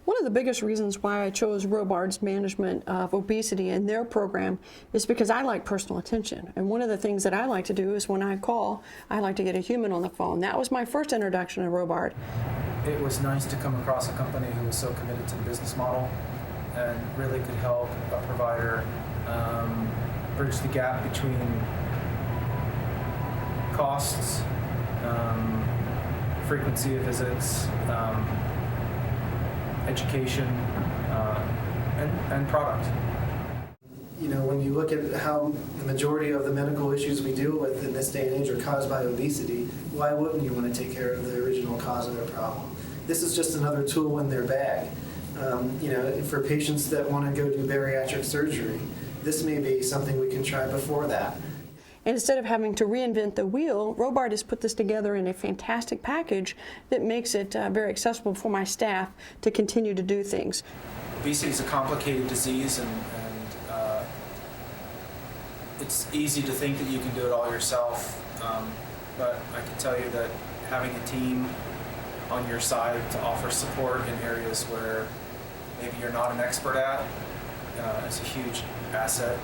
One of the biggest reasons why I chose Robard's management of obesity and their program is because I like personal attention. And one of the things that I like to do is when I call, I like to get a human on the phone. That was my first introduction to Robard. It was nice to come across a company who was so committed to the business model and really could help a provider bridge the gap between costs, frequency of visits, education, and product. You know, when you look at how the majority of the medical issues we deal with in this day and age are caused by obesity, why wouldn't you want to take care of the original cause of their problem? This is just another tool in their bag. You know, for patients that want to go do bariatric surgery, this may be something we can try before that. Instead of having to reinvent the wheel, Robard has put this together in a fantastic package that makes it very accessible for my staff to continue to do things. Obesity is a complicated disease, and it's easy to think that you can do it all yourself, but I can tell you that having a team on your side to offer support in areas where maybe you're not an expert at is a huge asset.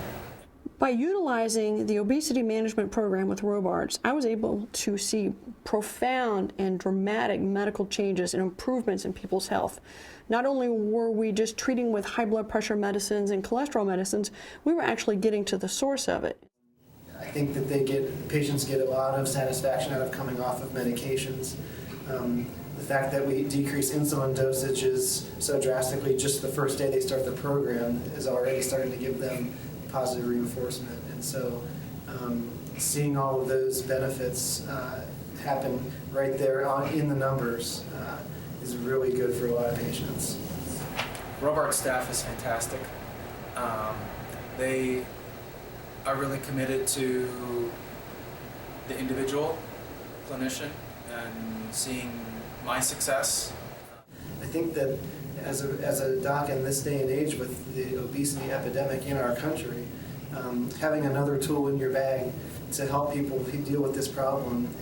By utilizing the obesity management program with Robard's, I was able to see profound and dramatic medical changes and improvements in people's health. Not only were we just treating with high blood pressure medicines and cholesterol medicines, we were actually getting to the source of it. I think that patients get a lot of satisfaction out of coming off of medications. The fact that we decrease insulin dosages so drastically just the first day they start the program is already starting to give them positive reinforcement. And so seeing all of those benefits happen right there in the numbers is really good for a lot of patients. Robard staff is fantastic. They are really committed to the individual clinician and seeing my success. I think that as a doc in this day and age with the obesity epidemic in our country, having another tool in your bag to help people deal with this problem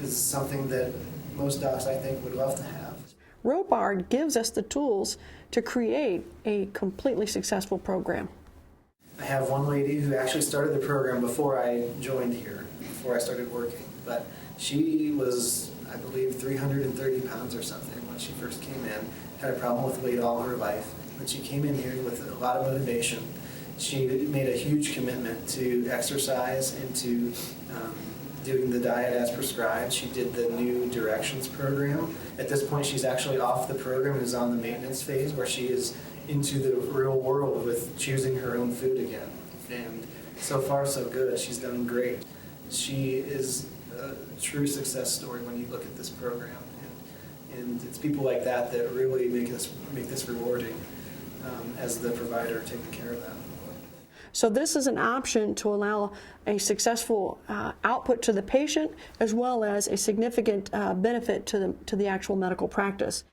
is something that most docs, I think, would love to have. Robard gives us the tools to create a completely successful program. I have one lady who actually started the program before I joined here, before I started working, but she was, I believe, 330 pounds or something when she first came in, had a problem with weight all her life, but she came in here with a lot of motivation. She made a huge commitment to exercise and to doing the diet as prescribed. She did the new directions program. At this point, she's actually off the program and is on the maintenance phase where she is into the real world with choosing her own food again. And so far, so good. She's done great. She is a true success story when you look at this program. And it's people like that that really make this rewarding as the provider taking care of them. So this is an option to allow a successful output to the patient as well as a significant benefit to the actual medical practice.